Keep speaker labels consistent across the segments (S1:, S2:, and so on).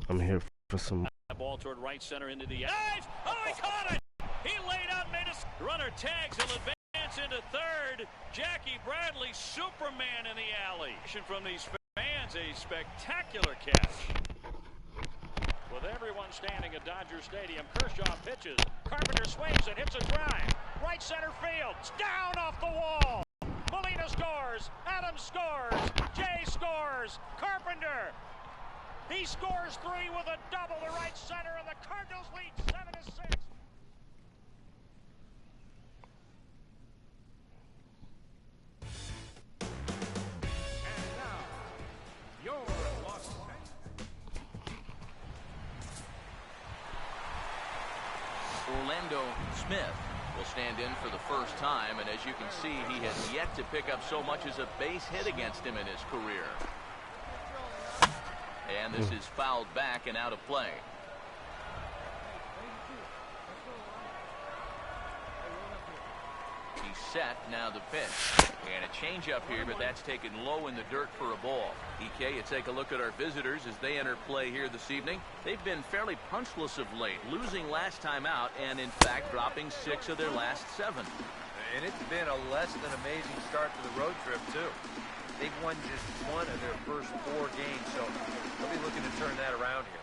S1: I'm here for some.
S2: Ball toward right center into the edge. Oh, he caught it! He laid out, made a runner tags. He'll advance into third. Jackie Bradley, Superman in the alley. From these fans, a spectacular catch. With everyone standing at Dodger Stadium, Kershaw pitches. Carpenter swings and hits a drive. Right center field. It's down off the wall. Molina scores. Adams scores. Jay scores. Carpenter. He scores 3 with a double to right center, and the Cardinals lead 7-6. And now, your Los
S3: Orlando Smith will stand in for the first time, and as you can see, he has yet to pick up so much as a base hit against him in his career. And this is fouled back and out of play. He's set, now the pitch. And a changeup here, but that's taken low in the dirt for a ball. EK, you take a look at our visitors as they enter play here this evening. They've been fairly punchless of late, losing last time out and, in fact, dropping 6 of their last 7.
S4: And it's been a less than amazing start to the road trip, too. They've won just 1 of their first 4 games, so they'll be looking to turn that around here.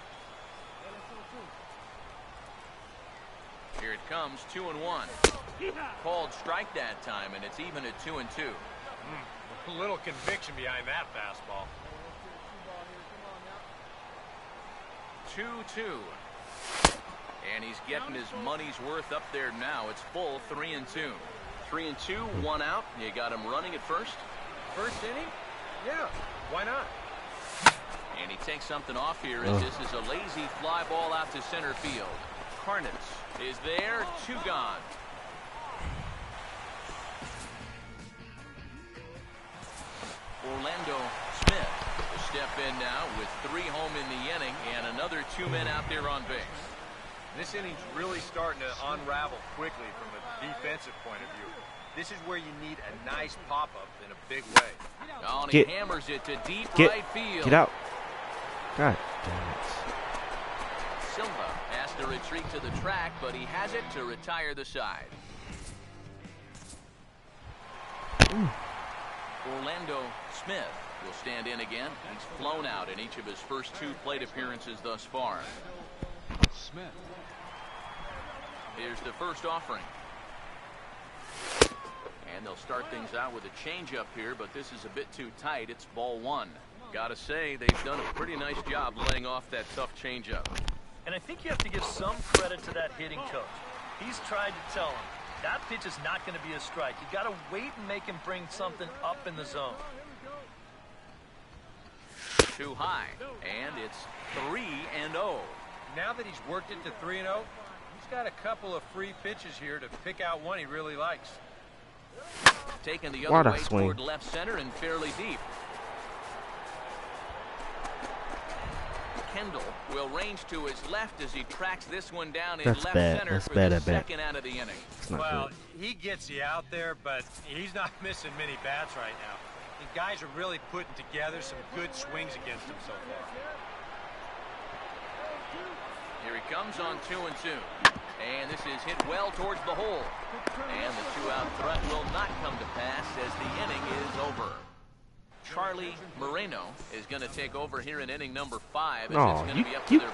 S3: Here it comes, 2-1. Called strike that time, and it's even at 2-2.
S4: A little conviction behind that fastball.
S3: 2-2. And he's getting his money's worth up there now. It's full 3-2. 3-2, 1 out. You got him running at first.
S4: First inning? Yeah, why not?
S3: And he takes something off here as this is a lazy fly ball out to center field. Carnitz is there, 2 gone. Orlando Smith will step in now with 3 home in the inning and another 2 men out there on base.
S4: This inning's really starting to unravel quickly from a defensive point of view. This is where you need a nice pop-up in a big way.
S3: Oh, and he hammers it to deep right field.
S1: Get out. God damn it.
S3: Silva has to retreat to the track, but he has it to retire the side. Orlando Smith will stand in again. He's flown out in each of his first 2 plate appearances thus far.
S5: Smith.
S3: Here's the first offering. And they'll start things out with a changeup here, but this is a bit too tight. It's ball 1. Gotta say, they've done a pretty nice job laying off that tough changeup.
S6: And I think you have to give some credit to that hitting coach. He's tried to tell him that pitch is not going to be a strike. You got to wait and make him bring something up in the zone.
S3: Too high, and it's 3-0.
S4: Now that he's worked it to 3-0, he's got a couple of free pitches here to pick out one he really likes.
S3: Taking the other way toward left center and fairly deep. Kendall will range to his left as he tracks this one down in left center for the second out of the inning.
S4: Well, he gets you out there, but he's not missing many bats right now. The guys are really putting together some good swings against him so far.
S3: Here he comes on 2-2. And this is hit well towards the hole. And the 2-out threat will not come to pass as the inning is over. Charlie Moreno is going to take over here in inning number 5.
S1: Oh,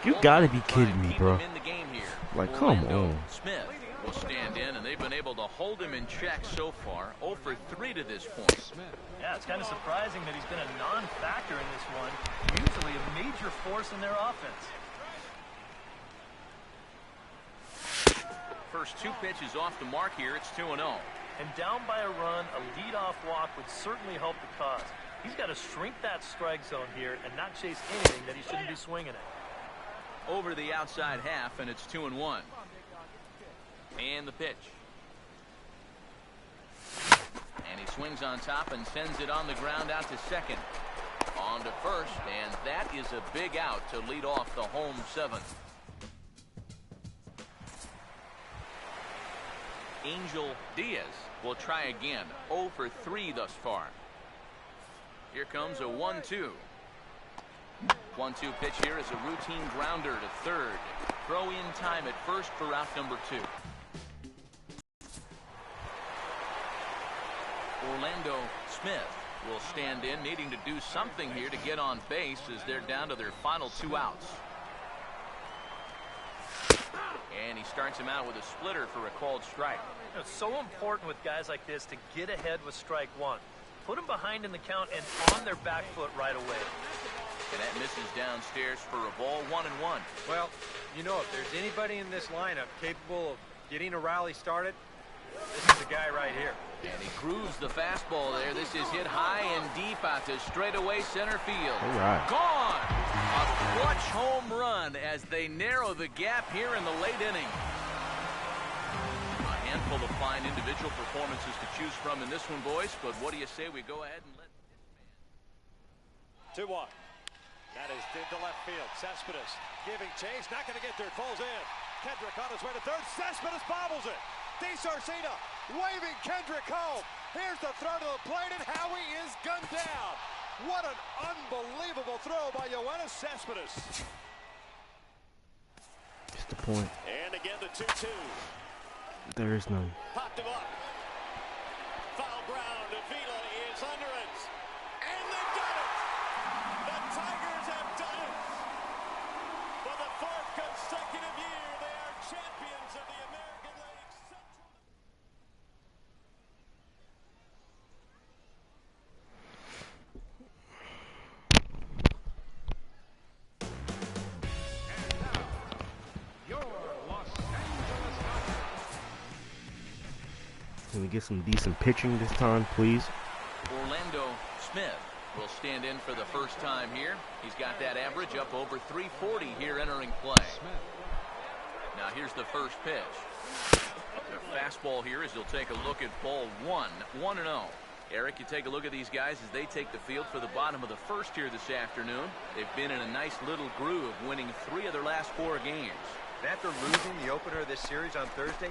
S1: you gotta be kidding me, bro.
S3: In the game here.
S1: Like, come on.
S3: Smith will stand in, and they've been able to hold him in check so far. 0 for 3 to this point.
S6: Yeah, it's kind of surprising that he's been a non-factor in this one. Usually a major force in their offense.
S3: First 2 pitches off the mark here. It's 2-0.
S6: And down by a run, a leadoff walk would certainly help the cause. He's got to shrink that strike zone here and not chase anything that he shouldn't be swinging at.
S3: Over the outside half, and it's 2-1. And the pitch. And he swings on top and sends it on the ground out to second. On to first, and that is a big out to lead off the home 7th. Angel Diaz will try again. 0 for 3 thus far. Here comes a 1-2. 1-2 pitch here is a routine grounder to third. Throw in time at first for out number 2. Orlando Smith will stand in, needing to do something here to get on base as they're down to their final 2 outs. And he starts him out with a splitter for a called strike.
S6: It's so important with guys like this to get ahead with strike 1. Put them behind in the count and on their back foot right away.
S3: And that misses downstairs for a ball, 1-1.
S4: Well, you know, if there's anybody in this lineup capable of getting a rally started, this is the guy right here.
S3: And he grooves the fastball there. This is hit high and deep out to straightaway center field.
S1: All right.
S3: Gone! A clutch home run as they narrow the gap here in the late inning. A handful of fine individual performances to choose from in this one, boys. But what do you say we go ahead and let this man...
S2: 2-1. That is into left field. Cespedes giving chase. Not going to get there. It falls in. Kendrick on his way to third. Cespedes bobbles it. DeSarcina waving Kendrick home. Here's the throw to the plate, and Howie is gunned down. What an unbelievable throw by Yoenis Cespedes.
S1: Just the point.
S2: And again the 2-2.
S1: There is none.
S2: Popped him up. Foul ground. Avila is under it. And they've done it. The Tigers have done it. For the 4th consecutive year, they are champions of the American League Central.
S1: Can we get some decent pitching this time, please?
S3: Orlando Smith will stand in for the first time here. He's got that average up over 340 here entering play. Now here's the first pitch. The fastball here as he'll take a look at ball 1, 1-0. Eric, you take a look at these guys as they take the field for the bottom of the first here this afternoon. They've been in a nice little groove, winning 3 of their last 4 games.
S4: After losing the opener of this series on Thursday,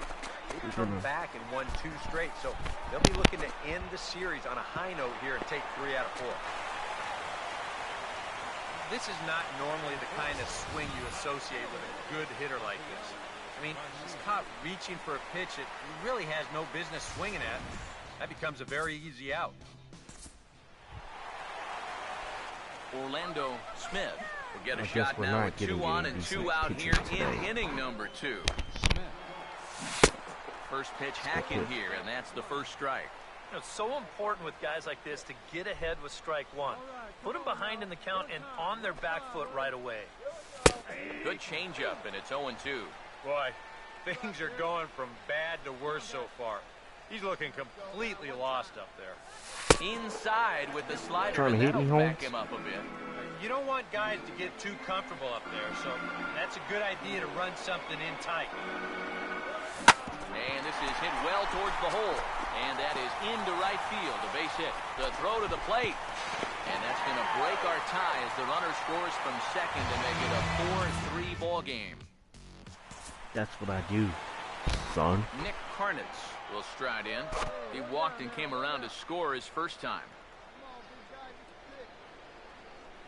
S4: they've come back and won 2 straight. So they'll be looking to end the series on a high note here and take 3 out of 4. This is not normally the kind of swing you associate with a good hitter like this. I mean, he's caught reaching for a pitch that he really has no business swinging at. That becomes a very easy out.
S3: Orlando Smith will get a
S1: I guess
S3: shot
S1: we're
S3: now
S1: not
S3: with
S1: getting
S3: 2 on
S1: any
S3: and 2
S1: decent
S3: out here
S1: pitching
S3: in
S1: today.
S3: inning number 2. First pitch hack in here, and that's the first strike.
S6: You know, it's so important with guys like this to get ahead with strike 1. Put them behind in the count and on their back foot right away.
S3: Good changeup, and it's 0-2.
S4: Boy, things are going from bad to worse so far. He's looking completely lost up there.
S3: Inside with the slider,
S1: Trying to
S3: and
S1: hit
S3: that'll
S1: me,
S3: back
S1: Holmes?
S3: him up a bit.
S4: You don't want guys to get too comfortable up there, so that's a good idea to run something in tight.
S3: And this is hit well towards the hole. And that is into right field, a base hit. The throw to the plate. And that's going to break our tie as the runner scores from second to make it a 4-3 ball game.
S1: That's what I do, son.
S3: Nick Karnitz will stride in. He walked and came around to score his first time.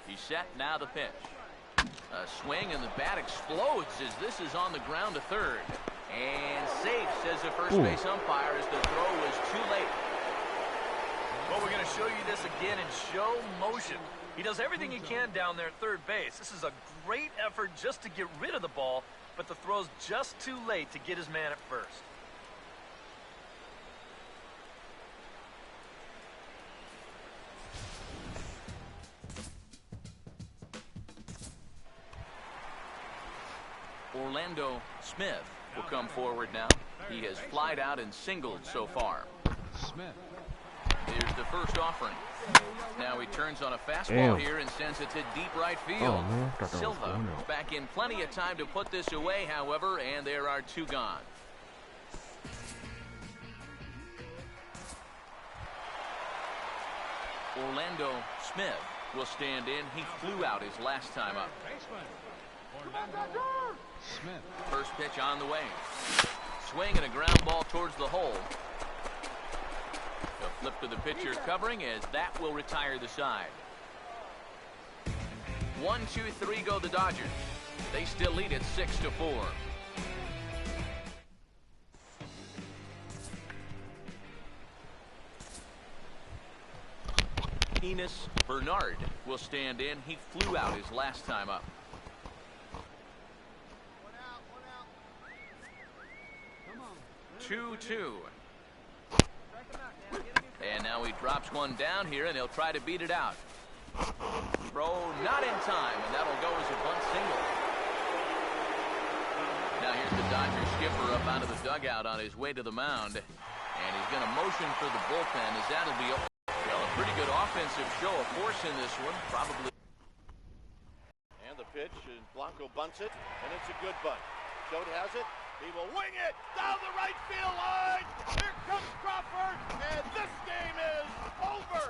S3: He's set, now the pitch. A swing and the bat explodes as this is on the ground to third. And safe, says the first base umpire, as the throw was too late.
S6: Well, we're going to show you this again in show motion. He does everything he can down there at third base. This is a great effort just to get rid of the ball, but the throw's just too late to get his man at first.
S3: Orlando Smith will come forward now. He has flied out and singled so far.
S5: Smith.
S3: Here's the first offering. Now he turns on a fastball
S1: Damn.
S3: here and sends it to deep right field.
S1: Oh, man. Thought that was
S3: Silva
S1: going out.
S3: back in plenty of time to put this away, however, and there are 2 gone. Orlando Smith will stand in. He flew out his last time up.
S5: Smith.
S3: First pitch on the way. Swing and a ground ball towards the hole. A flip to the pitcher covering as that will retire the side. 1, 2, 3 go the Dodgers. They still lead it 6-4. Enos Bernard will stand in. He flew out his last time up. 2-2. And now he drops one down here, and he'll try to beat it out. Throw not in time, and that'll go as a bunt single. Now here's the Dodgers skipper up out of the dugout on his way to the mound. And he's going to motion for the bullpen as that'll be a pretty good offensive show of force in this one. Probably.
S7: And the pitch, and Blanco bunts it, and it's a good bunt. Schott has it. He will wing it down the right field line. Here comes Crawford, and this game is over.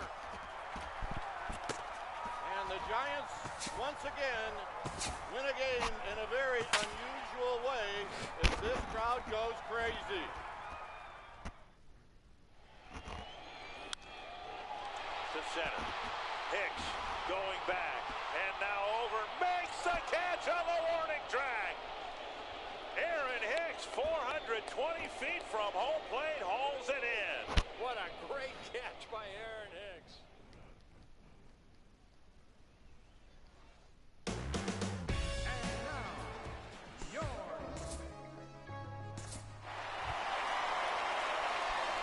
S7: And the Giants, once again, win a game in a very unusual way as this crowd goes crazy.
S2: To center. Hicks going back, and now over, makes the catch on the warning track. Aaron Hicks, 420 feet from home plate, hauls it in.
S6: What a great catch by Aaron Hicks.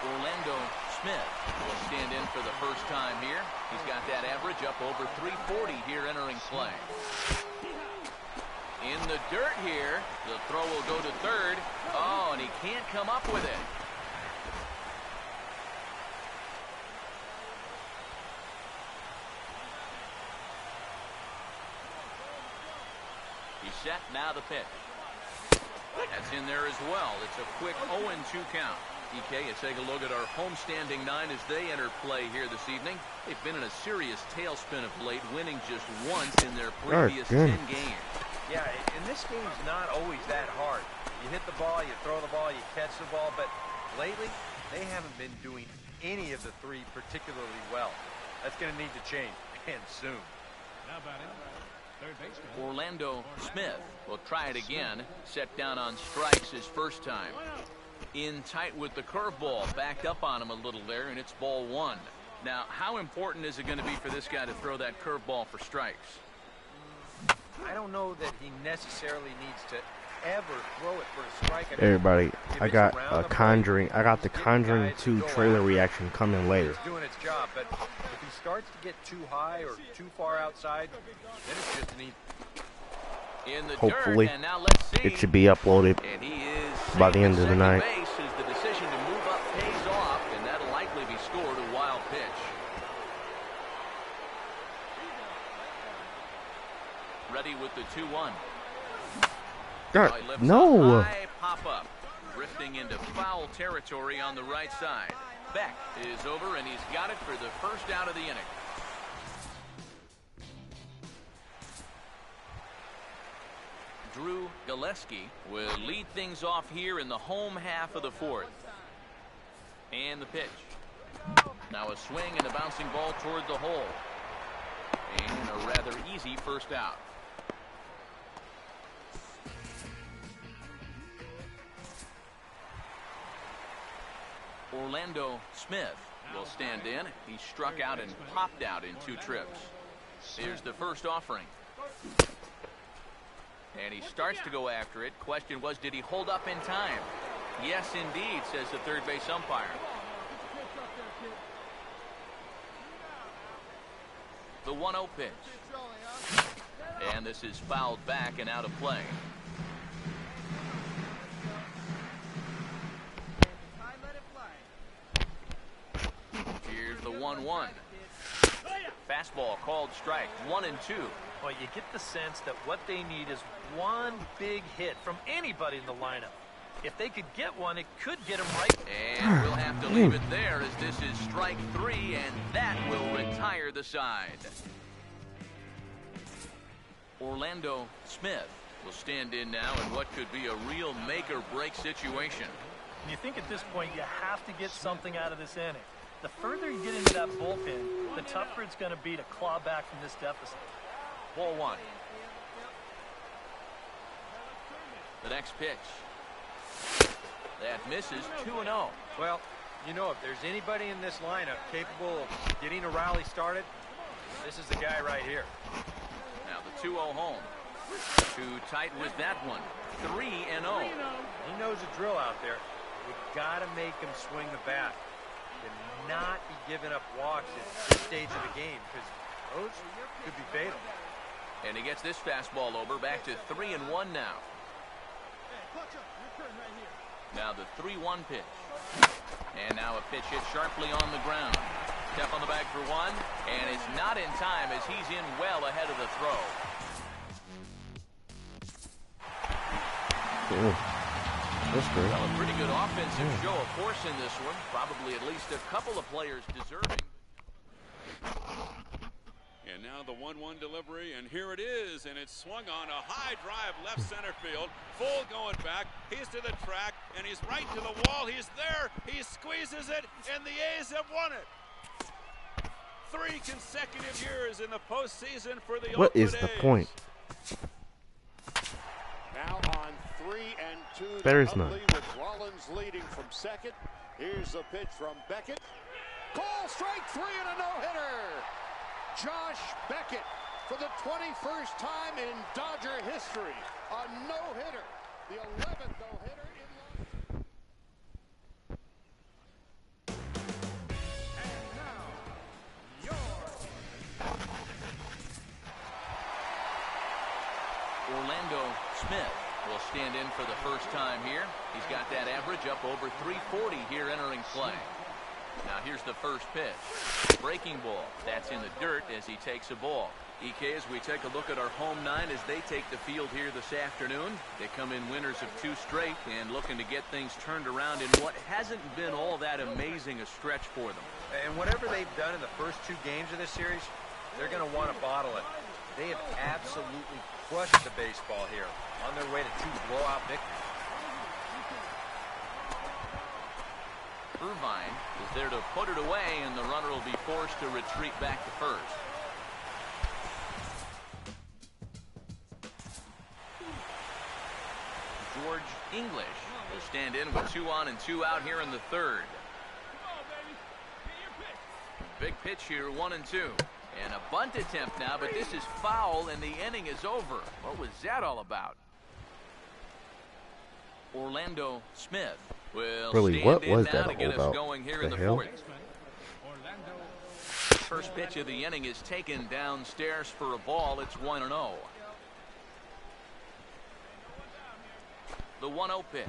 S3: Orlando Smith will stand in for the first time here. He's got that average up over 340 here entering play. In the dirt here. The throw will go to third. Oh, and he can't come up with it. He's set. Now the pitch. That's in there as well. It's a quick 0-2 count. EK, you take a look at our homestanding 9 as they enter play here this evening. They've been in a serious tailspin of late, winning just once in their previous 10 games.
S4: Yeah, and this game's not always that hard. You hit the ball, you throw the ball, you catch the ball, but lately they haven't been doing any of the three particularly well. That's going to need to change, and soon.
S5: Now batting, third baseman.
S3: Orlando Smith will try it again. Set down on strikes his first time. In tight with the curveball, backed up on him a little there, and it's ball 1. Now, how important is it going to be for this guy to throw that curveball for strikes?
S4: I don't know that he necessarily needs to ever throw it for a strike.
S1: Everybody, I got a Conjuring. I got the Conjuring 2 trailer reaction coming later.
S4: It's doing its job, but if he starts to get too high or too far outside, then it's just an
S3: in the
S1: hopefully
S3: dirt, and now let's see.
S1: It should be uploaded
S3: and he is
S1: by the end of the night.
S3: Base as the decision to move up pays off, and that'll likely be scored a wild pitch. Ready with the 2-1.
S1: God, no.
S3: High pop up, drifting into foul territory on the right side. Beck is over, and he's got it for the first out of the inning. Drew Gillespie will lead things off here in the home half of the fourth. And the pitch. Now a swing and a bouncing ball toward the hole. And a rather easy first out. Orlando Smith will stand in. He struck out and popped out in 2 trips. Here's the first offering. And he starts to go after it. Question was, did he hold up in time? Yes, indeed, says the third base umpire. The 1-0 pitch. And this is fouled back and out of play. Here's the 1-1. Fastball called strike. 1-2.
S6: Well, you get the sense that what they need is one big hit from anybody in the lineup. If they could get one, it could get them right.
S3: And we'll have to leave it there as this is strike 3, and that will retire the side. Orlando Smith will stand in now in what could be a real make-or-break situation.
S6: And you think at this point you have to get something out of this inning. The further you get into that bullpen, the tougher it's going to be to claw back from this deficit.
S3: Ball one. The next pitch. That misses 2-0.
S4: Well, you know, if there's anybody in this lineup capable of getting a rally started, this is the guy right here.
S3: Now the 2-0 home. Too tight with that one. 3-0.
S4: He knows the drill out there. You got to make him swing the bat. Cannot be giving up walks at this stage of the game, because those could be fatal.
S3: And he gets this fastball over. Back to 3-1 now. Now the 3-1 pitch. And now a pitch hit sharply on the ground. Step on the bag for one, and it's not in time as he's in well ahead of the throw.
S1: That's great.
S3: Well, a pretty good offensive show of force in this one. Probably at least a couple of players deserving.
S8: And now the 1-1 delivery, and here it is, and it's swung on a high drive left center field. Full going back. He's to the track, and he's right to the wall. He's there. He squeezes it, and the A's have won it. 3 consecutive years in the postseason for the
S1: What is
S8: Oakland
S1: the
S8: A's.
S1: point?
S7: Now on 3-2.
S1: There is none.
S7: With Rollins leading from second. Here's the pitch from Beckett. Call strike 3 and a no-hitter. Josh Beckett for the 21st time in Dodger history. A no-hitter. The 11th no-hitter in life.
S5: And now,
S3: Orlando Smith will stand in for the first time here. He's got that average up over 340 here entering play. Now here's the first pitch. Breaking ball. That's in the dirt as he takes a ball. EK, as we take a look at our home 9 as they take the field here this afternoon. They come in winners of 2 straight and looking to get things turned around in what hasn't been all that amazing a stretch for them.
S4: And whatever they've done in the first 2 games of this series, they're going to want to bottle it. They have absolutely crushed the baseball here on their way to 2 blowout victories.
S3: Irvine is there to put it away, and the runner will be forced to retreat back to first. George English will stand in with 2 on and 2 out here in the third. Big pitch here, 1-2. And a bunt attempt now, but this is foul, and the inning is over. What was that all about? Orlando Smith will
S1: Really,
S3: stand
S1: what
S3: in
S1: was
S3: now
S1: that
S3: to
S1: all
S3: get us
S1: about?
S3: going here
S1: The
S3: in the
S1: hell?
S3: fourth. First pitch of the inning is taken downstairs for a ball. It's 1-0. The 1-0 pitch.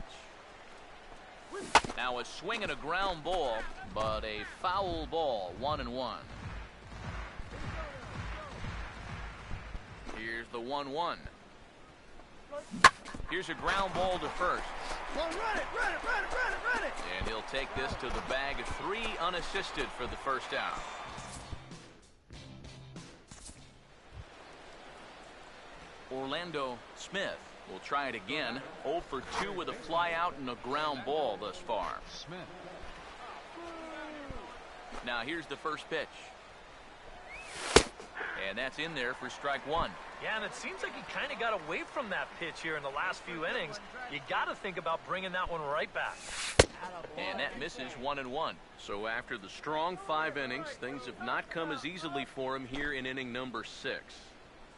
S3: Now a swing and a ground ball, but a foul ball, 1-1. Here's the 1-1. Here's a ground ball to first.
S6: Well, run it.
S3: And he'll take this to the bag. 3 unassisted for the first out. Orlando Smith will try it again. 0 for 2 with a fly out and a ground ball thus far.
S5: Smith.
S3: Now here's the first pitch. And that's in there for strike 1.
S6: Yeah, and it seems like he kind of got away from that pitch here in the last few innings. You got to think about bringing that one right back.
S3: And that misses 1-1. So after the strong 5 innings, things have not come as easily for him here in inning number 6.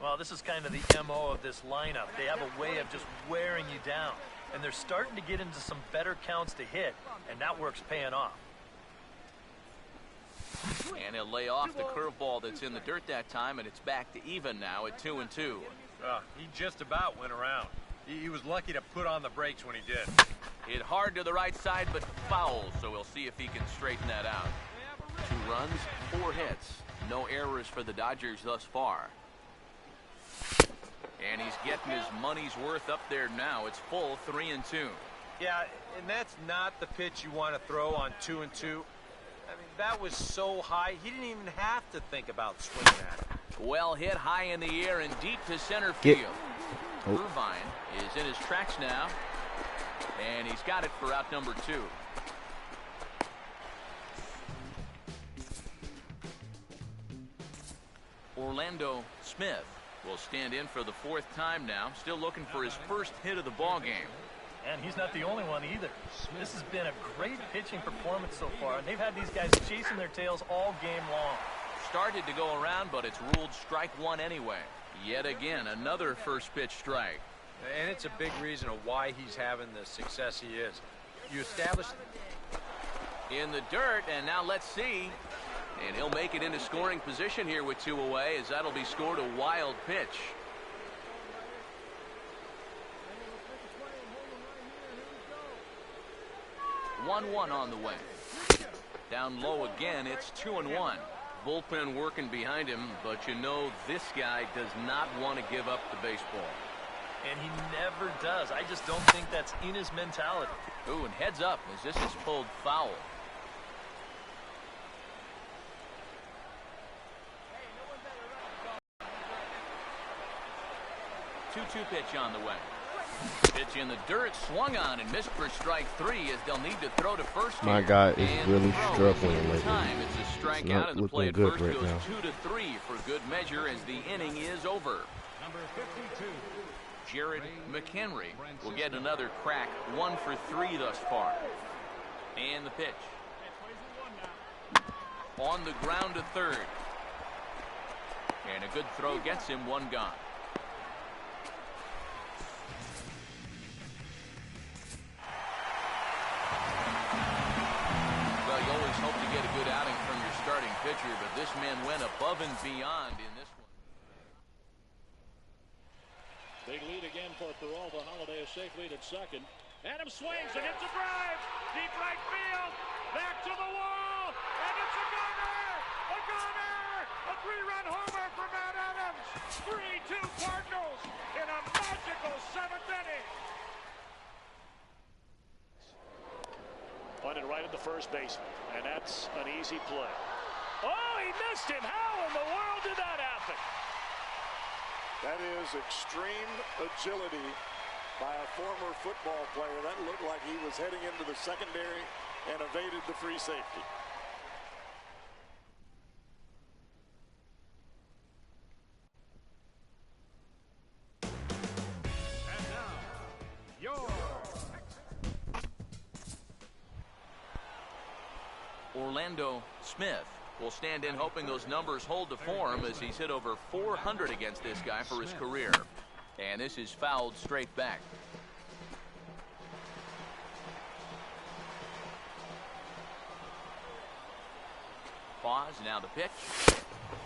S6: Well, this is kind of the MO of this lineup. They have a way of just wearing you down. And they're starting to get into some better counts to hit, and that work's paying off.
S3: And he'll lay off the curveball that's in the dirt that time, and it's back to even now at 2-2.
S4: He just about went around. He was lucky to put on the brakes when he did.
S3: Hit hard to the right side, but foul, so we'll see if he can straighten that out. 2 runs, 4 hits. No errors for the Dodgers thus far. And he's getting his money's worth up there now. It's full 3-2.
S4: Yeah, and that's not the pitch you want to throw on 2-2. I mean, that was so high, he didn't even have to think about swinging at it.
S3: Well hit high in the air and deep to center
S1: Get-
S3: field.
S1: Oh.
S3: Irvine is in his tracks now. And he's got it for out number 2. Orlando Smith will stand in for the 4th time now, still looking for his first hit of the ball game.
S6: And he's not the only one either. This has been a great pitching performance so far, and they've had these guys chasing their tails all game long.
S3: Started to go around, but it's ruled strike one anyway. Yet again, another first pitch strike.
S4: And it's a big reason of why he's having the success he is. You establish
S3: in the dirt, and now let's see. And he'll make it into scoring position here with 2 away, as that'll be scored a wild pitch. One on the way. Down low again, it's 2-1. Bullpen working behind him, but you know this guy does not want to give up the baseball.
S6: And he never does. I just don't think that's in his mentality.
S3: Ooh, and heads up as this is pulled foul. 2-2 pitch on the way. Pitch in the dirt, swung on and missed for strike 3 as they'll need to throw to first.
S1: My guy is really struggling lately.
S3: It's a strikeout, and the play at
S1: good
S3: first
S1: right
S3: goes
S1: now.
S3: 2-3 for good measure as the inning is over.
S5: Number 52.
S3: Jared McHenry will get another crack, 1 for 3 thus far. And the pitch. On the ground to third. And a good throw gets him 1 gone. Well, you always hope to get a good outing from your starting pitcher, but this man went above and beyond in this one.
S2: Big lead again for Peralta. Holiday a safe lead at second. Adams swings and hits a drive. Deep right field. Back to the wall. And it's a gunner. A gunner. A 3-run homer for Matt Adams. 3-2 Cardinals in a magical 7th inning. Punted right at the first baseman. And that's an easy play. Oh, he missed him. How in the world did that happen?
S7: That is extreme agility by a former football player. That looked like he was heading into the secondary and evaded the free safety.
S5: And now, your
S3: Orlando Smith will stand in hoping those numbers hold to form as he's hit over 400 against this guy for his career. And this is fouled straight back. Pause, now the pitch.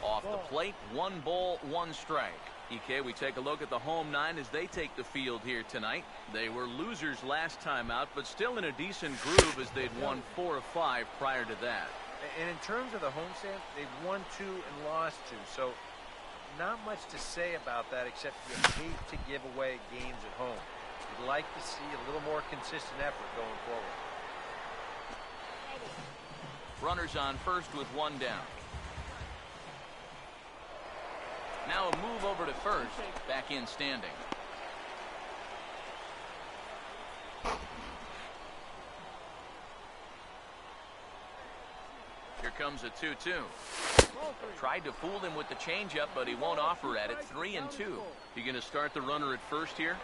S3: Off the plate, 1 ball, 1 strike. EK, we take a look at the home 9 as they take the field here tonight. They were losers last time out, but still in a decent groove as they'd won 4 of 5 prior to that.
S4: And in terms of the homestand, they've won 2 and lost 2. So not much to say about that except you hate to give away games at home. You'd like to see a little more consistent effort going forward.
S3: Runners on first with 1 down. Now a move over to first, back in standing. Here comes a 2-2. Tried to fool him with the changeup, but he won't offer at it. 3-2. You going to start the runner at first here?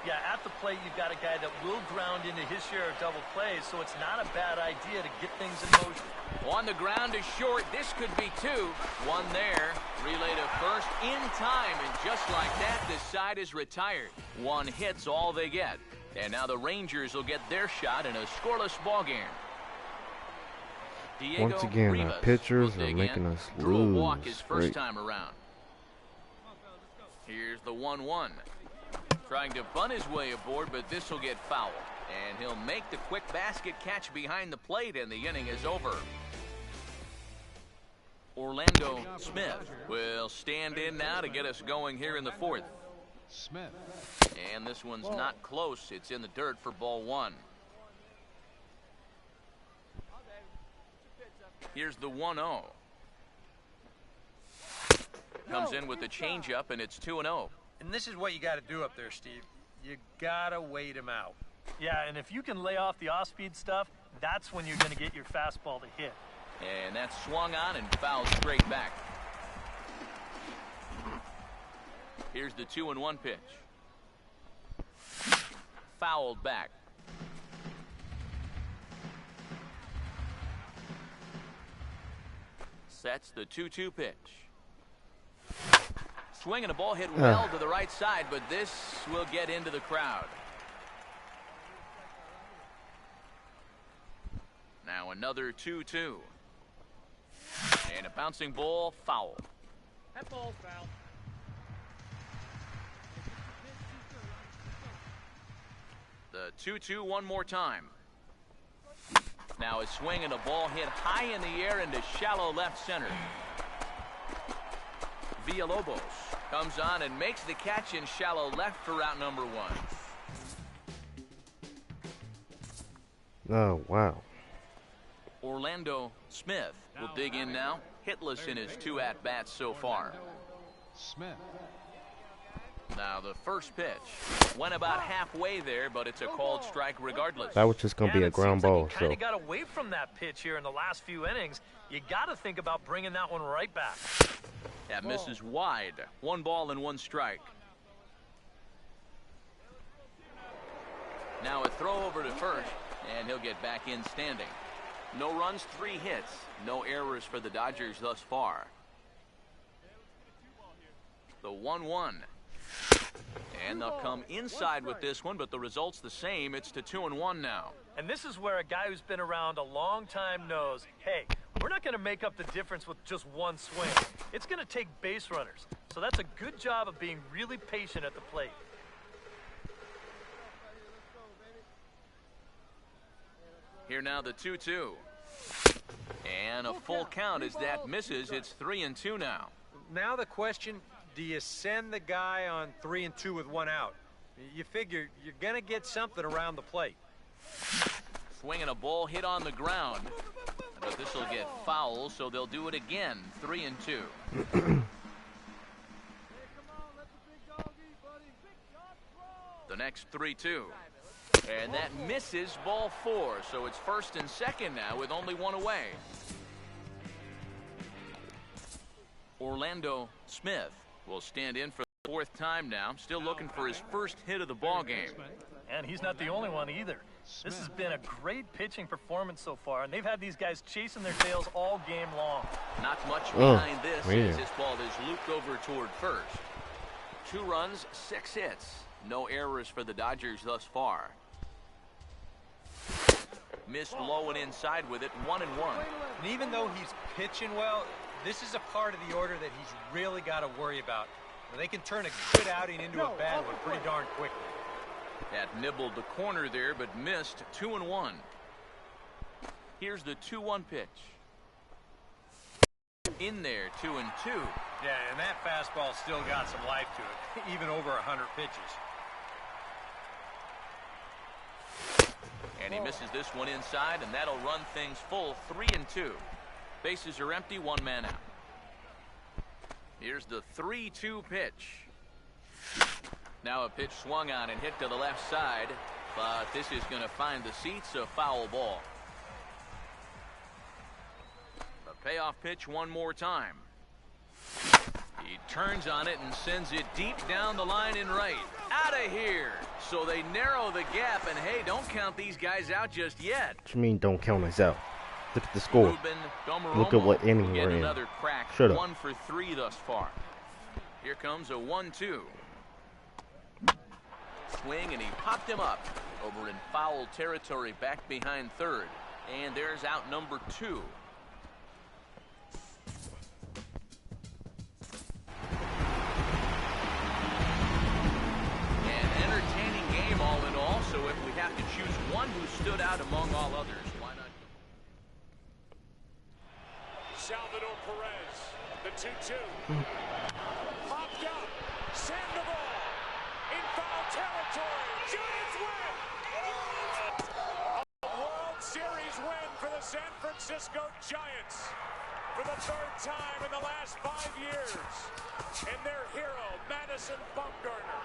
S6: Yeah, at the plate, you've got a guy that will ground into his share of double plays, so it's not a bad idea to get things in motion.
S3: On the ground is short. This could be 2. 1 there. Relay to first in time, and just like that, this side is retired. 1 hit's all they get. And now the Rangers will get their shot in a scoreless ballgame.
S1: Once again, our pitchers are making us
S3: Drew a walk
S1: lose.
S3: his first time around. Here's the 1-1. Trying to bunt his way aboard, but this will get fouled. And he'll make the quick basket catch behind the plate, and the inning is over. Orlando Smith will stand in now to get us going here in the 4th.
S5: Smith.
S3: And this one's not close. It's in the dirt for ball 1. Here's the 1-0. Comes in with the changeup, and it's 2-0.
S4: And this is what you got to do up there, Steve. You got to wait him out.
S6: Yeah, and if you can lay off the off-speed stuff, that's when you're going to get your fastball to hit.
S3: And that's swung on and fouled straight back. Here's the 2-1 pitch. Fouled back. Sets the 2-2 pitch. Swinging a ball hit well to the right side, but this will get into the crowd. Now another 2-2. And a bouncing ball, foul.
S6: That ball's foul.
S3: The 2-2 one more time. Now a swing and a ball hit high in the air into shallow left center. Villalobos comes on and makes the catch in shallow left for out number 1.
S1: Oh, wow.
S3: Orlando Smith will dig in now. Hitless in his 2 at-bats so far.
S5: Smith.
S3: Now the first pitch went about halfway there, but it's a called strike regardless.
S1: That was just going to be a ground ball.
S6: Kind of got away from that pitch here in the last few innings. You got to think about bringing that one right back.
S3: That misses wide. 1 ball and 1 strike. Now a throw over to first, and he'll get back in standing. No runs, 3 hits. No errors for the Dodgers thus far. The 1-1. And they'll come inside with this one, but the result's the same. It's to 2-1 now.
S6: And this is where a guy who's been around a long time knows, hey, we're not going to make up the difference with just one swing. It's going to take base runners. So that's a good job of being really patient at the plate.
S3: Here now the 2-2. And a full count as that misses. It's 3-2 now.
S4: Now the question, do you send the guy on 3-2 with 1 out? You figure you're going to get something around the plate.
S3: Swinging a ball hit on the ground. But this will get foul, so they'll do it again. 3-2. The next 3-2. And that misses ball 4, so it's first and second now with only 1 away. Orlando Smith will stand in for the 4th time now, still looking for his first hit of the ball game.
S6: And he's not the only one either. This has been a great pitching performance so far, and they've had these guys chasing their tails all game long.
S3: Not much behind this as this ball is looped over toward first. 2 runs, 6 hits. No errors for the Dodgers thus far. Missed low and inside with it, 1-1.
S4: And even though he's pitching well, this is a part of the order that he's really got to worry about. They can turn a good outing into a bad one pretty darn quickly.
S3: That nibbled the corner there, but missed. 2-1. Here's the 2-1 pitch. In there, 2-2.
S4: Yeah, and that fastball still got some life to it, even over 100 pitches.
S3: And he misses this one inside, and that'll run things full. 3-2. Bases are empty, 1 man out. Here's the 3-2 pitch. Now a pitch swung on and hit to the left side, but this is going to find the seats, a foul ball. The payoff pitch one more time. He turns on it and sends it deep down the line in right. Out of here. So they narrow the gap, and hey, don't count these guys out just yet.
S1: What you mean don't count us out? Look at the score. Look at what inning we're in.
S3: Another crack.
S1: Shut up.
S3: 1 for 3 thus far. Here comes a 1-2. Swing, and he popped him up over in foul territory back behind third. And there's out number 2. An entertaining game all in all, so if we have to choose one who stood out among all others, why not?
S5: Salvador Perez, the 2-2. Popped up, Sandoval, in foul territory. Giants win! A World Series win for the San Francisco Giants for the 3rd time in the last 5 years. And their hero, Madison Bumgarner.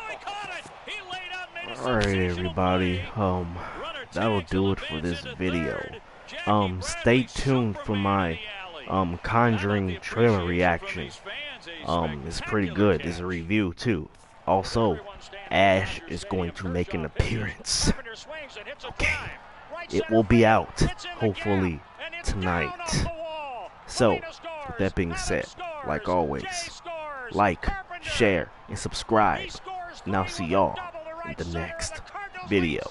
S2: He caught it. He laid out, made a
S1: All right,
S2: sensational
S1: everybody.
S2: play. Runner
S1: that'll do it for this video. Stay tuned for my Conjuring trailer reaction. It's pretty good. It's a review too. Also, Ash is going to make an appearance. Okay, it will be out hopefully tonight. So, with that being said, like always, like, share, and subscribe. And I'll see y'all in the next video.